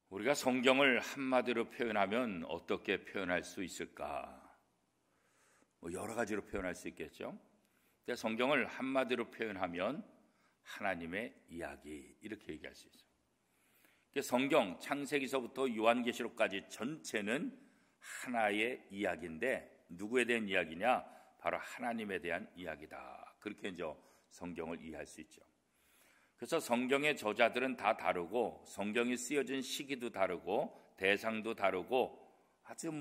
우리가 성경을 한마디로 표현하면 어떻게 표현할 수 있을까? 여러 가지로 표현할 수 있겠죠. 근데 성경을 한마디로 표현하면 하나님의 이야기, 이렇게 얘기할 수 있어요. 성경 창세기서부터 요한계시록까지 전체는 하나의 이야기인데 누구에 대한 이야기냐? 바로 하나님에 대한 이야기다. 그렇게 이제 성경을 이해할 수 있죠. 그래서 성경의 저자들은 다 다르고 성경이 쓰여진 시기도 다르고 대상도 다르고 아주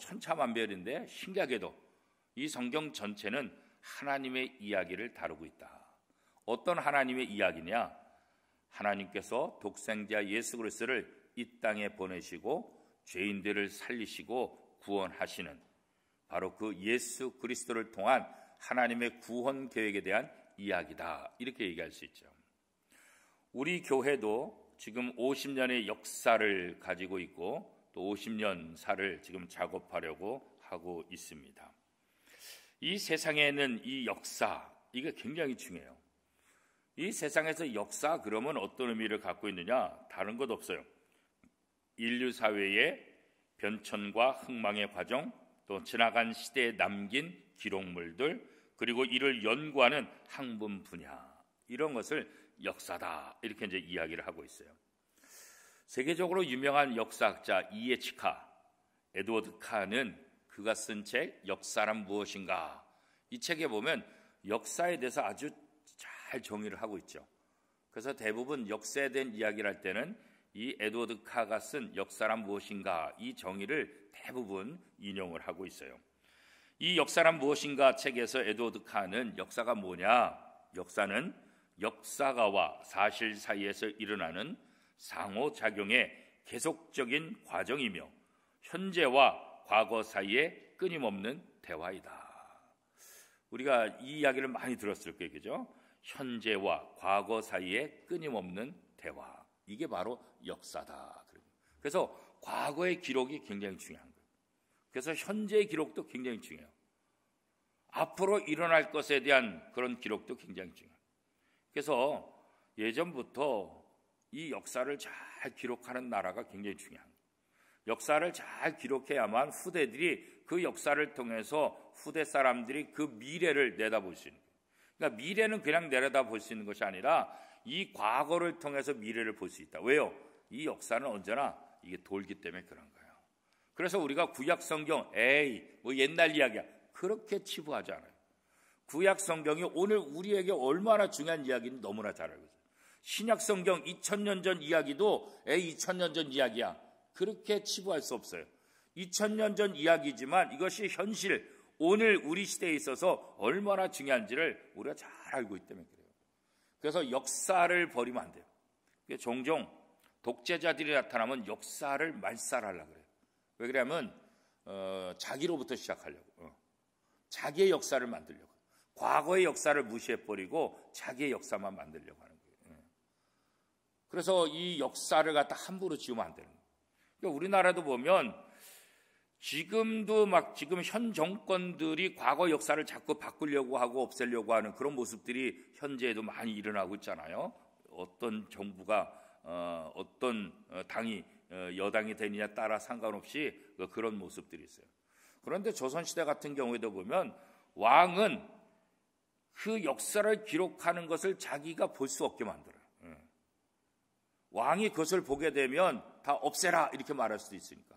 천차만별인데 신기하게도 이 성경 전체는 하나님의 이야기를 다루고 있다. 어떤 하나님의 이야기냐? 하나님께서 독생자 예수 그리스도를 이 땅에 보내시고 죄인들을 살리시고 구원하시는 바로 그 예수 그리스도를 통한 하나님의 구원 계획에 대한 이야기다. 이렇게 얘기할 수 있죠. 우리 교회도 지금 50년의 역사를 가지고 있고 또 50년사를 지금 작업하려고 하고 있습니다. 이 세상에는 이 역사, 이게 굉장히 중요해요. 이 세상에서 역사 그러면 어떤 의미를 갖고 있느냐? 다른 것 없어요. 인류 사회의 변천과 흥망의 과정, 또 지나간 시대에 남긴 기록물들, 그리고 이를 연구하는 학문 분야, 이런 것을 역사다, 이렇게 이제 이야기를 하고 있어요. 세계적으로 유명한 역사학자 이에치 카, 에드워드 카는 그가 쓴 책 역사란 무엇인가, 이 책에 보면 역사에 대해서 아주 잘 정의를 하고 있죠. 그래서 대부분 역사에 대한 이야기를 할 때는 이 에드워드 카가 쓴 역사란 무엇인가, 이 정의를 대부분 인용을 하고 있어요. 이 역사란 무엇인가 책에서 에드워드 카는 역사가 뭐냐? 역사는 역사가와 사실 사이에서 일어나는 상호작용의 계속적인 과정이며 현재와 과거 사이에 끊임없는 대화이다. 우리가 이 이야기를 많이 들었을 거예요, 그죠? 현재와 과거 사이에 끊임없는 대화, 이게 바로 역사다. 그래서 과거의 기록이 굉장히 중요한 거예요. 그래서 현재의 기록도 굉장히 중요해요. 앞으로 일어날 것에 대한 그런 기록도 굉장히 중요해요. 그래서 예전부터 이 역사를 잘 기록하는 나라가 굉장히 중요한 거예요. 역사를 잘 기록해야만 후대들이 그 역사를 통해서 후대 사람들이 그 미래를 내다볼 수 있는 거예요. 그러니까 미래는 그냥 내려다볼 수 있는 것이 아니라 이 과거를 통해서 미래를 볼 수 있다. 왜요? 이 역사는 언제나 이게 돌기 때문에 그런 거예요. 그래서 우리가 구약 성경, 옛날 이야기야, 그렇게 치부하지 않아요. 구약 성경이 오늘 우리에게 얼마나 중요한 이야기인지 너무나 잘 알고 있어요. 신약 성경 2000년 전 이야기도 2000년 전 이야기야, 그렇게 치부할 수 없어요. 2000년 전 이야기지만 이것이 현실, 오늘 우리 시대에 있어서 얼마나 중요한지를 우리가 잘 알고 있기 때문에 그래요. 그래서 역사를 버리면 안 돼요. 종종 독재자들이 나타나면 역사를 말살하려고 그래요. 왜 그러냐면 자기로부터 시작하려고, 자기의 역사를 만들려고, 과거의 역사를 무시해버리고 자기의 역사만 만들려고 하는 거예요. 그래서 이 역사를 갖다 함부로 지우면 안 되는 거예요. 그러니까 우리나라도 보면 지금도 지금 현 정권들이 과거 역사를 자꾸 바꾸려고 하고 없애려고 하는 그런 모습들이 현재에도 많이 일어나고 있잖아요. 어떤 정부가 어떤 당이 여당이 되느냐에 따라 상관없이 그런 모습들이 있어요. 그런데 조선시대 같은 경우에도 보면 왕은 그 역사를 기록하는 것을 자기가 볼 수 없게 만들어요. 왕이 그것을 보게 되면 다 없애라 이렇게 말할 수도 있으니까.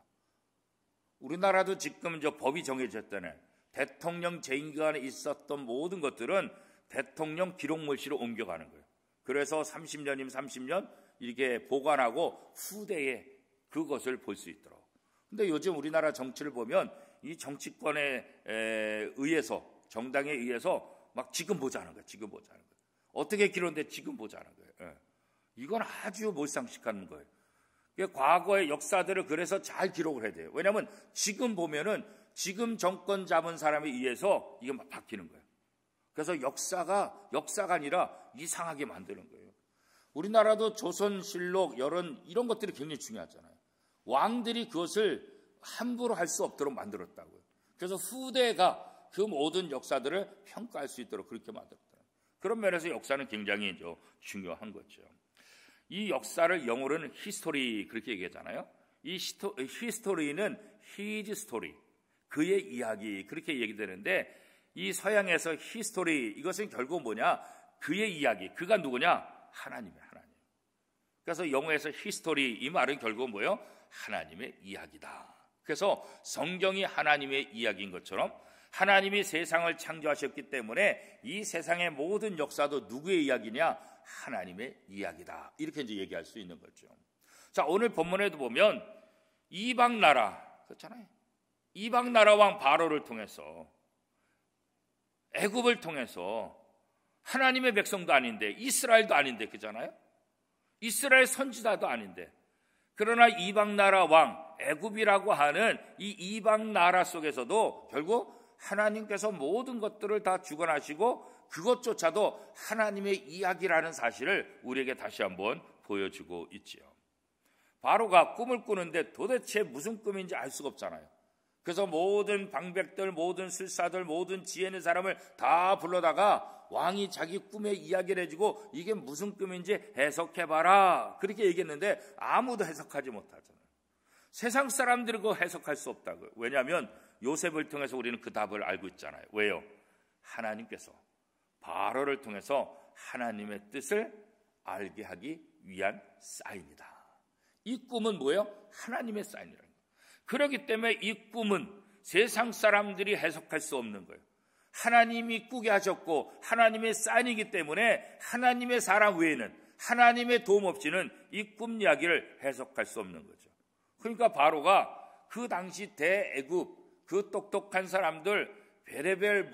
우리나라도 지금 법이 정해졌다네. 대통령 재임 기간에 있었던 모든 것들은 대통령 기록물실로 옮겨가는 거예요. 그래서 30년이면 30년 이렇게 보관하고 후대에 그것을 볼 수 있도록. 근데 요즘 우리나라 정치를 보면 이 정치권에 의해서, 정당에 의해서 지금 보자는 거예요. 지금 보자는 거예요. 어떻게 기록인데 지금 보자는 거예요. 이건 아주 몰상식하는 거예요. 과거의 역사들을 그래서 잘 기록을 해야 돼요. 왜냐하면 지금 보면은 지금 정권 잡은 사람에 의해서 이게 막 바뀌는 거예요. 그래서 역사가 아니라 이상하게 만드는 거예요. 우리나라도 조선실록 이런 것들이 굉장히 중요하잖아요. 왕들이 그것을 함부로 할 수 없도록 만들었다고요. 그래서 후대가 그 모든 역사들을 평가할 수 있도록 그렇게 만들었다. 그런 면에서 역사는 굉장히 중요한 거죠. 이 역사를 영어로는 히스토리 그렇게 얘기하잖아요. 이 히스토리는 his story, 그의 이야기 그렇게 얘기되는데, 이 서양에서 히스토리 이것은 결국 뭐냐? 그의 이야기. 그가 누구냐? 하나님이에요. 하나님. 그래서 영어에서 히스토리 이 말은 결국 뭐예요? 하나님의 이야기다. 그래서 성경이 하나님의 이야기인 것처럼 하나님이 세상을 창조하셨기 때문에 이 세상의 모든 역사도 누구의 이야기냐? 하나님의 이야기다. 이렇게 이제 얘기할 수 있는 거죠. 자, 오늘 본문에도 보면 이방 나라 그렇잖아요. 이방 나라 왕 바로를 통해서, 애굽을 통해서 하나님의 백성도 아닌데, 이스라엘도 아닌데, 그잖아요. 이스라엘 선지자도 아닌데, 그러나 이방 나라 왕 애굽이라고 하는 이 이방 나라 속에서도 결국 하나님께서 모든 것들을 다 주관하시고 그것조차도 하나님의 이야기라는 사실을 우리에게 다시 한번 보여주고 있지요. 바로가 꿈을 꾸는데 도대체 무슨 꿈인지 알 수가 없잖아요. 그래서 모든 방백들, 모든 술사들, 모든 지혜 있는 사람을 다 불러다가 왕이 자기 꿈의 이야기를 해주고 이게 무슨 꿈인지 해석해봐라 그렇게 얘기했는데 아무도 해석하지 못하잖아요. 세상 사람들이 그거 해석할 수 없다고요. 왜냐하면 요셉을 통해서 우리는 그 답을 알고 있잖아요. 왜요? 하나님께서 바로를 통해서 하나님의 뜻을 알게 하기 위한 사인이다. 이 꿈은 뭐예요? 하나님의 사인이라는 거예요. 그렇기 때문에 이 꿈은 세상 사람들이 해석할 수 없는 거예요. 하나님이 꾸게 하셨고 하나님의 사인이기 때문에 하나님의 사람 외에는, 하나님의 도움 없이는 이 꿈 이야기를 해석할 수 없는 거죠. 그러니까 바로가 그 당시 대애굽 그 똑똑한 사람들, 베레벨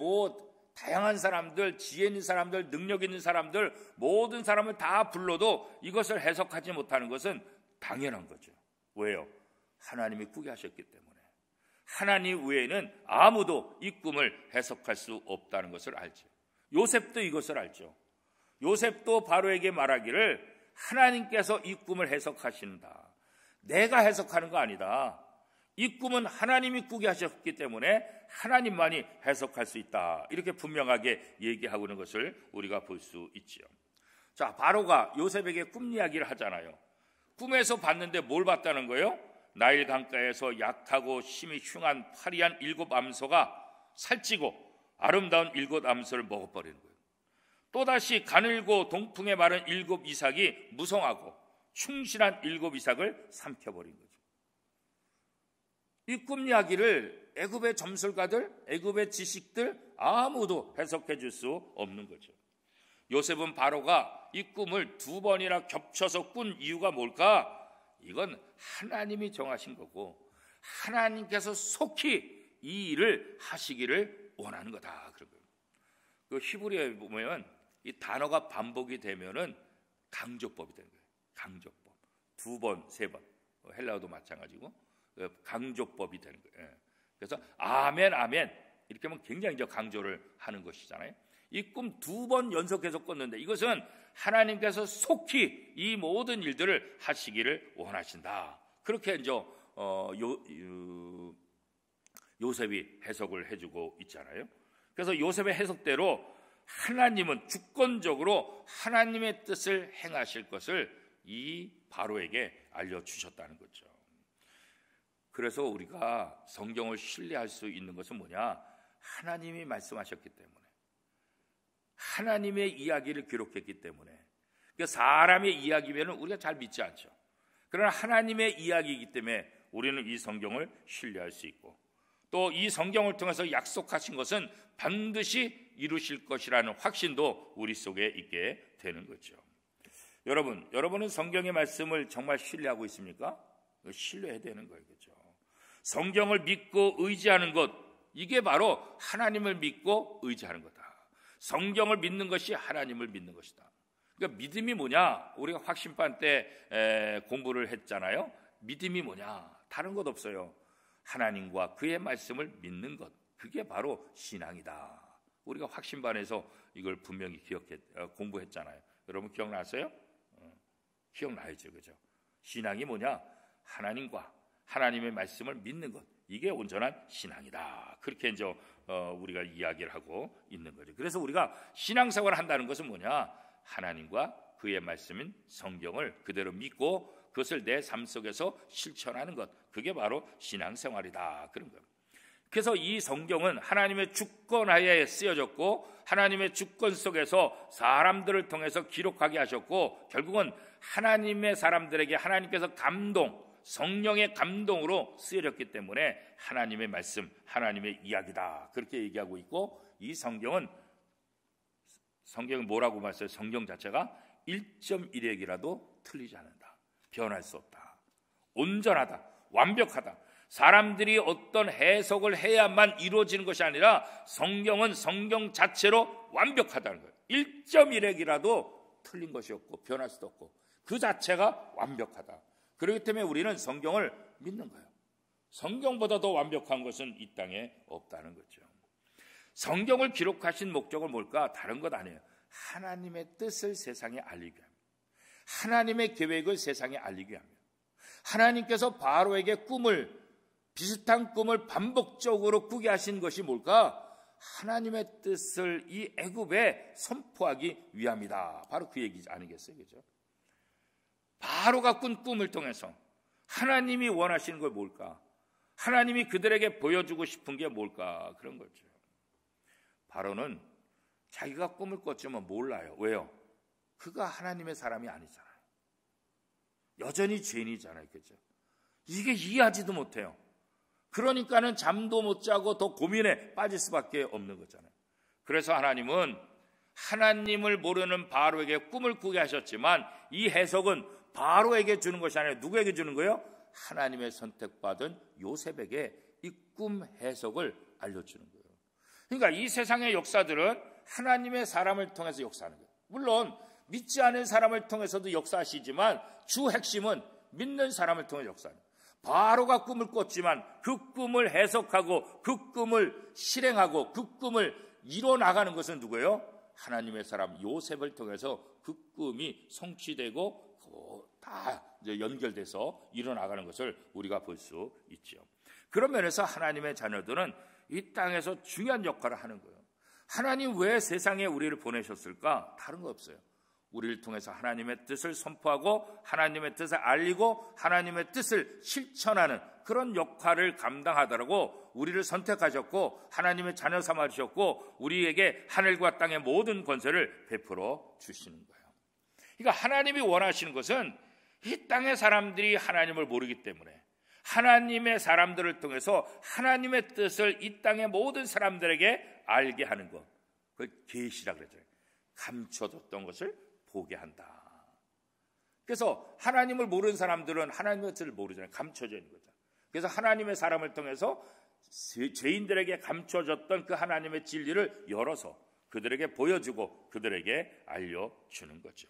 다양한 사람들, 지혜 있는 사람들, 능력 있는 사람들, 모든 사람을 다 불러도 이것을 해석하지 못하는 것은 당연한 거죠. 왜요? 하나님이 꾸게 하셨기 때문에. 하나님 외에는 아무도 이 꿈을 해석할 수 없다는 것을 알죠. 요셉도 이것을 알죠. 요셉도 바로에게 말하기를 하나님께서 이 꿈을 해석하신다. 내가 해석하는 거 아니다. 이 꿈은 하나님이 꾸게 하셨기 때문에 하나님만이 해석할 수 있다. 이렇게 분명하게 얘기하고 있는 것을 우리가 볼 수 있지요. 자, 바로가 요셉에게 꿈 이야기를 하잖아요. 꿈에서 봤는데 뭘 봤다는 거예요? 나일 강가에서 약하고 심히 흉한 파리한 7 암소가 살찌고 아름다운 7 암소를 먹어버리는 거예요. 또다시 가늘고 동풍에 마른 7 이삭이 무성하고 충실한 7 이삭을 삼켜버린 거죠. 이 꿈 이야기를 애굽의 점술가들, 애굽의 지식들 아무도 해석해 줄 수 없는 거죠. 요셉은 바로가 이 꿈을 2번이나 겹쳐서 꾼 이유가 뭘까? 이건 하나님이 정하신 거고 하나님께서 속히 이 일을 하시기를 원하는 거다. 그 히브리어에 보면 이 단어가 반복이 되면은 강조법이 되는 거예요. 강조법. 2번, 3번. 헬라어도 마찬가지고 강조법이 되는 거예요. 그래서 아멘, 아멘 이렇게 하면 굉장히 강조를 하는 것이잖아요. 이 꿈 2번 연속해서 꿨는데 이것은 하나님께서 속히 이 모든 일들을 하시기를 원하신다. 그렇게 이제 요셉이 해석을 해주고 있잖아요. 그래서 요셉의 해석대로 하나님은 주권적으로 하나님의 뜻을 행하실 것을 이 바로에게 알려주셨다는 거죠. 그래서 우리가 성경을 신뢰할 수 있는 것은 뭐냐? 하나님이 말씀하셨기 때문에, 하나님의 이야기를 기록했기 때문에. 그러니까 사람의 이야기면 우리가 잘 믿지 않죠. 그러나 하나님의 이야기이기 때문에 우리는 이 성경을 신뢰할 수 있고, 또 이 성경을 통해서 약속하신 것은 반드시 이루실 것이라는 확신도 우리 속에 있게 되는 거죠. 여러분은 성경의 말씀을 정말 신뢰하고 있습니까? 신뢰해야 되는 거예요. 그렇죠? 성경을 믿고 의지하는 것, 이게 바로 하나님을 믿고 의지하는 거다. 성경을 믿는 것이 하나님을 믿는 것이다. 그러니까 믿음이 뭐냐? 우리가 확신반 때 공부를 했잖아요. 믿음이 뭐냐? 다른 것 없어요. 하나님과 그의 말씀을 믿는 것, 그게 바로 신앙이다. 우리가 확신반에서 이걸 분명히 공부했잖아요. 여러분 기억나세요? 기억나야죠, 그죠? 신앙이 뭐냐? 하나님과 하나님의 말씀을 믿는 것, 이게 온전한 신앙이다. 그렇게 이제 우리가 이야기를 하고 있는 거죠. 그래서 우리가 신앙생활을 한다는 것은 뭐냐? 하나님과 그의 말씀인 성경을 그대로 믿고 그것을 내 삶 속에서 실천하는 것, 그게 바로 신앙생활이다, 그런 거예요. 그래서 이 성경은 하나님의 주권 하에 쓰여졌고 하나님의 주권 속에서 사람들을 통해서 기록하게 하셨고, 결국은 하나님의 사람들에게 하나님께서 성령의 감동으로 쓰여졌기 때문에 하나님의 말씀, 하나님의 이야기다, 그렇게 얘기하고 있고, 이 성경은 뭐라고 말했어요? 성경 자체가 1.1핵이라도 틀리지 않는다, 변할 수 없다, 온전하다, 완벽하다. 사람들이 어떤 해석을 해야만 이루어지는 것이 아니라 성경은 성경 자체로 완벽하다는 거예요. 1.1핵이라도 틀린 것이 없고 변할 수도 없고 그 자체가 완벽하다. 그렇기 때문에 우리는 성경을 믿는 거예요. 성경보다 더 완벽한 것은 이 땅에 없다는 거죠. 성경을 기록하신 목적은 뭘까? 다른 것 아니에요. 하나님의 뜻을 세상에 알리기 위함, 하나님의 계획을 세상에 알리기 위함. 하나님께서 바로에게 비슷한 꿈을 반복적으로 꾸게 하신 것이 뭘까? 하나님의 뜻을 이 애굽에 선포하기 위함이다. 바로 그 얘기 아니겠어요? 그죠? 바로가 꾼 꿈을 통해서 하나님이 원하시는 건 뭘까? 하나님이 그들에게 보여주고 싶은 게 뭘까? 그런 거죠. 바로는 자기가 꿈을 꿨지만 몰라요. 왜요? 그가 하나님의 사람이 아니잖아요. 여전히 죄인이잖아요. 그죠? 이게 이해하지도 못해요. 그러니까는 잠도 못 자고 더 고민에 빠질 수밖에 없는 거잖아요. 그래서 하나님은 하나님을 모르는 바로에게 꿈을 꾸게 하셨지만 이 해석은 바로에게 주는 것이 아니라 누구에게 주는 거예요? 하나님의 선택받은 요셉에게 이 꿈 해석을 알려주는 거예요. 그러니까 이 세상의 역사들은 하나님의 사람을 통해서 역사하는 거예요. 물론 믿지 않은 사람을 통해서도 역사하시지만 주 핵심은 믿는 사람을 통해 역사하는 거예요. 바로가 꿈을 꿨지만 그 꿈을 해석하고 그 꿈을 실행하고 그 꿈을 이뤄나가는 것은 누구예요? 하나님의 사람 요셉을 통해서 그 꿈이 성취되고 다 연결돼서 이뤄나가는 것을 우리가 볼 수 있죠. 그런 면에서 하나님의 자녀들은 이 땅에서 중요한 역할을 하는 거예요. 하나님 왜 세상에 우리를 보내셨을까? 다른 거 없어요. 우리를 통해서 하나님의 뜻을 선포하고 하나님의 뜻을 알리고 하나님의 뜻을 실천하는 그런 역할을 감당하더라고 우리를 선택하셨고 하나님의 자녀 삼아주셨고 우리에게 하늘과 땅의 모든 권세를 베풀어 주시는 거예요. 그러니까 하나님이 원하시는 것은 이 땅의 사람들이 하나님을 모르기 때문에 하나님의 사람들을 통해서 하나님의 뜻을 이 땅의 모든 사람들에게 알게 하는 것, 그걸 계시라고 그러죠. 감춰뒀던 것을 보게 한다. 그래서 하나님을 모르는 사람들은 하나님의 뜻을 모르잖아요. 감춰져 있는 거죠. 그래서 하나님의 사람을 통해서 죄인들에게 감춰졌던 그 하나님의 진리를 열어서 그들에게 보여주고 그들에게 알려주는 거죠.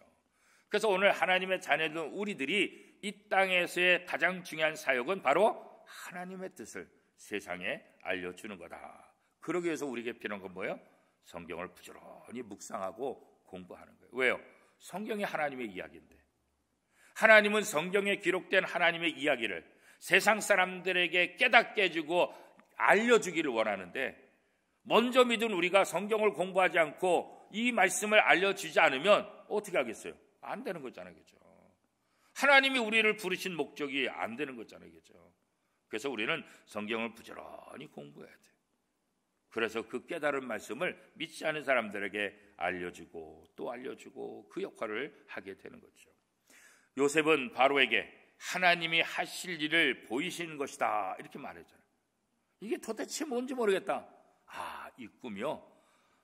그래서 오늘 하나님의 자녀들 우리들이 이 땅에서의 가장 중요한 사역은 바로 하나님의 뜻을 세상에 알려주는 거다. 그러기 위해서 우리에게 필요한 건 뭐예요? 성경을 부지런히 묵상하고 공부하는 거예요. 왜요? 성경이 하나님의 이야기인데 하나님은 성경에 기록된 하나님의 이야기를 세상 사람들에게 깨닫게 해주고 알려주기를 원하는데 먼저 믿은 우리가 성경을 공부하지 않고 이 말씀을 알려주지 않으면 어떻게 하겠어요? 안 되는 거잖아요. 그죠? 하나님이 우리를 부르신 목적이 안 되는 거잖아요. 그죠? 그래서 우리는 성경을 부지런히 공부해야 돼요. 그래서 그 깨달은 말씀을 믿지 않은 사람들에게 알려주고 또 알려주고 그 역할을 하게 되는 거죠. 요셉은 바로에게 하나님이 하실 일을 보이시는 것이다 이렇게 말했잖아요. 이게 도대체 뭔지 모르겠다. 이 꿈이요,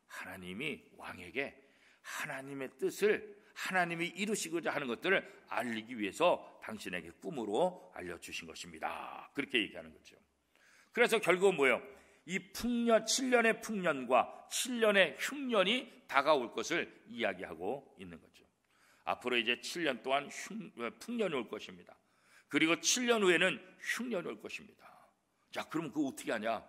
하나님이 왕에게 하나님의 뜻을 하나님이 이루시고자 하는 것들을 알리기 위해서 당신에게 꿈으로 알려주신 것입니다. 그렇게 얘기하는 거죠. 그래서 결국은 뭐예요? 이 7년의 풍년과 7년의 흉년이 다가올 것을 이야기하고 있는 거죠. 앞으로 이제 7년 동안 풍년이 올 것입니다. 그리고 7년 후에는 흉년이 올 것입니다. 자, 그럼 그거 어떻게 하냐?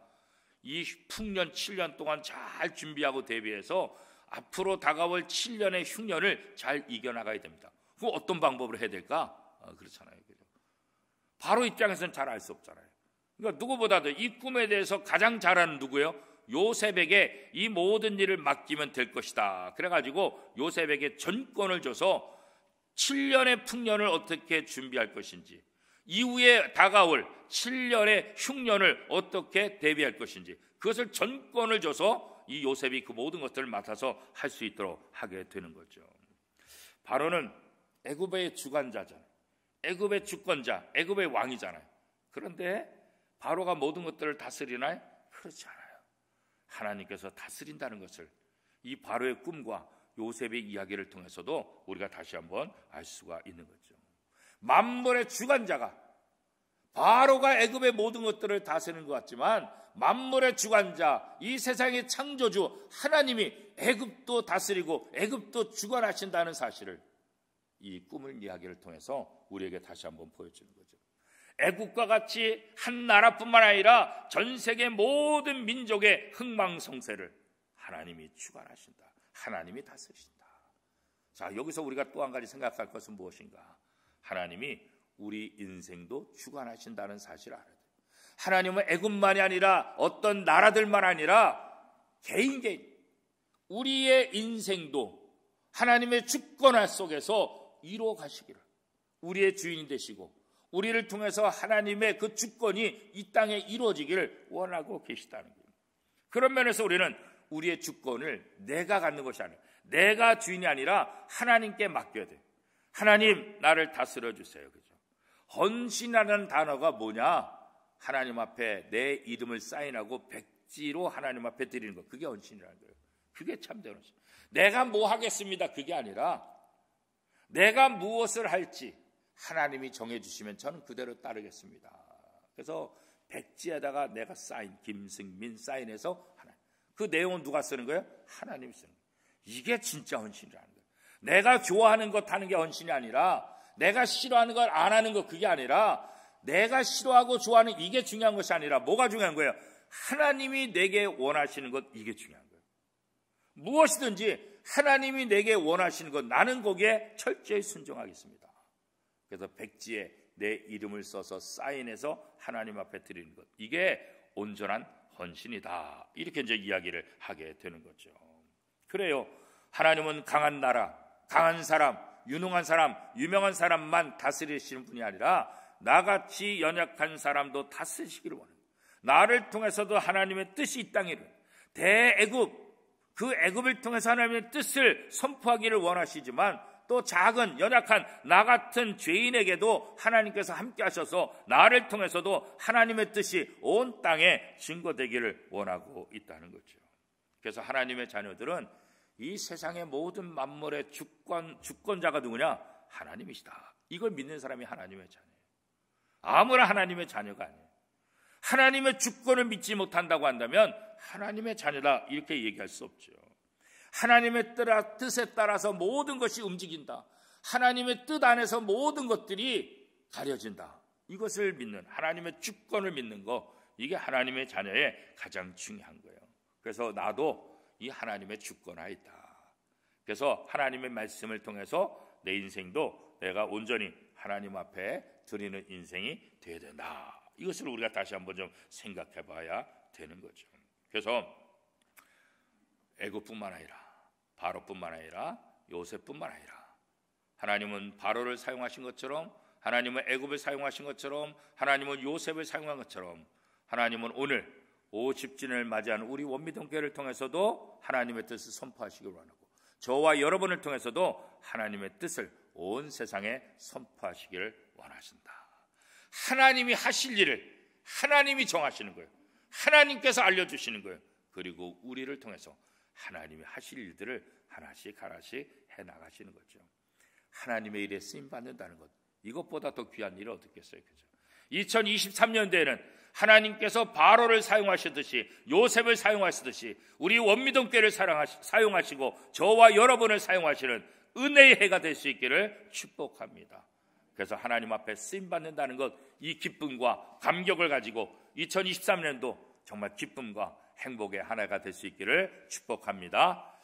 이 풍년 7년 동안 잘 준비하고 대비해서 앞으로 다가올 7년의 흉년을 잘 이겨나가야 됩니다. 그거 어떤 방법으로 해야 될까? 그렇잖아요. 그죠? 바로 입장에서는 잘 알 수 없잖아요. 그러니까 누구보다도 이 꿈에 대해서 가장 잘 아는 누구예요? 요셉에게 이 모든 일을 맡기면 될 것이다. 그래가지고 요셉에게 전권을 줘서 7년의 풍년을 어떻게 준비할 것인지, 이후에 다가올 7년의 흉년을 어떻게 대비할 것인지, 그것을 전권을 줘서 이 요셉이 그 모든 것들을 맡아서 할 수 있도록 하게 되는 거죠. 바로는 애굽의 주관자잖아요. 애굽의 주권자, 애굽의 왕이잖아요. 그런데 바로가 모든 것들을 다스리나요? 그렇지 않아요. 하나님께서 다스린다는 것을 이 바로의 꿈과 요셉의 이야기를 통해서도 우리가 다시 한번 알 수가 있는 거죠. 만물의 주관자가, 바로가 애굽의 모든 것들을 다스리는 것 같지만 만물의 주관자, 이 세상의 창조주 하나님이 애굽도 다스리고 애굽도 주관하신다는 사실을 이 꿈을 이야기를 통해서 우리에게 다시 한번 보여주는 거죠. 애국과 같이 한 나라뿐만 아니라 전 세계 모든 민족의 흥망성쇠를 하나님이 주관하신다. 하나님이 다스리신다. 자, 여기서 우리가 또 한 가지 생각할 것은 무엇인가? 하나님이 우리 인생도 주관하신다는 사실을 알아야 돼요. 하나님은 애국만이 아니라 어떤 나라들만 아니라 개인 우리의 인생도 하나님의 주권화 속에서 이루어 가시기를, 우리의 주인이 되시고 우리를 통해서 하나님의 그 주권이 이 땅에 이루어지기를 원하고 계시다는 거예요. 그런 면에서 우리는 우리의 주권을 내가 갖는 것이 아니라, 내가 주인이 아니라 하나님께 맡겨야 돼요. 하나님, 나를 다스려 주세요. 그죠? 헌신이라는 단어가 뭐냐? 하나님 앞에 내 이름을 사인하고 백지로 하나님 앞에 드리는 것, 그게 헌신이라는 거예요. 그게 참된 헌신. 내가 뭐 하겠습니다, 그게 아니라 내가 무엇을 할지 하나님이 정해주시면 저는 그대로 따르겠습니다. 그래서 백지에다가 내가 사인, 김승민 사인해서 하나님, 그 내용은 누가 쓰는 거예요? 하나님이 쓰는 거예요. 이게 진짜 헌신이라는 거예요. 내가 좋아하는 것 하는 게 헌신이 아니라, 내가 싫어하는 걸 안 하는 것, 그게 아니라, 내가 싫어하고 좋아하는 이게 중요한 것이 아니라 뭐가 중요한 거예요? 하나님이 내게 원하시는 것, 이게 중요한 거예요. 무엇이든지 하나님이 내게 원하시는 것, 나는 거기에 철저히 순종하겠습니다. 그래서 백지에 내 이름을 써서 사인해서 하나님 앞에 드리는 것, 이게 온전한 헌신이다. 이렇게 이제 이야기를 하게 되는 거죠. 그래요. 하나님은 강한 나라, 강한 사람, 유능한 사람, 유명한 사람만 다스리시는 분이 아니라 나같이 연약한 사람도 다스리시기를 원합니다. 나를 통해서도 하나님의 뜻이 이 땅에 이루어져요. 대애굽, 그 애굽을 통해서 하나님의 뜻을 선포하기를 원하시지만 또 작은 연약한 나 같은 죄인에게도 하나님께서 함께 하셔서 나를 통해서도 하나님의 뜻이 온 땅에 증거되기를 원하고 있다는 거죠. 그래서 하나님의 자녀들은 이 세상의 모든 만물의 주권자가 누구냐? 하나님이시다. 이걸 믿는 사람이 하나님의 자녀예요. 아무나 하나님의 자녀가 아니에요. 하나님의 주권을 믿지 못한다고 한다면 하나님의 자녀다, 이렇게 얘기할 수 없죠. 하나님의 뜻에 따라서 모든 것이 움직인다. 하나님의 뜻 안에서 모든 것들이 가려진다. 이것을 믿는, 하나님의 주권을 믿는 거, 이게 하나님의 자녀의 가장 중요한 거예요. 그래서 나도 이 하나님의 주권하에 있다. 그래서 하나님의 말씀을 통해서 내 인생도 내가 온전히 하나님 앞에 드리는 인생이 되어야 된다. 이것을 우리가 다시 한번 좀 생각해 봐야 되는 거죠. 그래서 애굽뿐만 아니라, 바로뿐만 아니라, 요셉뿐만 아니라, 하나님은 바로를 사용하신 것처럼, 하나님은 애굽을 사용하신 것처럼, 하나님은 요셉을 사용한 것처럼, 하나님은 오늘 50주년을 맞이하는 우리 원미동교회를 통해서도 하나님의 뜻을 선포하시기를 원하고, 저와 여러분을 통해서도 하나님의 뜻을 온 세상에 선포하시기를 원하신다. 하나님이 하실 일을 하나님이 정하시는 거예요. 하나님께서 알려주시는 거예요. 그리고 우리를 통해서 하나님이 하실 일들을 하나씩 하나씩 해나가시는 거죠. 하나님의 일에 쓰임받는다는 것, 이것보다 더 귀한 일이 어떻겠어요? 그죠? 2023년도에는 하나님께서 바로를 사용하시듯이, 요셉을 사용하시듯이 우리 원미동교회를 사용하시고 저와 여러분을 사용하시는 은혜의 해가 될 수 있기를 축복합니다. 그래서 하나님 앞에 쓰임받는다는 것, 이 기쁨과 감격을 가지고 2023년도 정말 기쁨과 행복의 한 해가 될 수 있기를 축복합니다.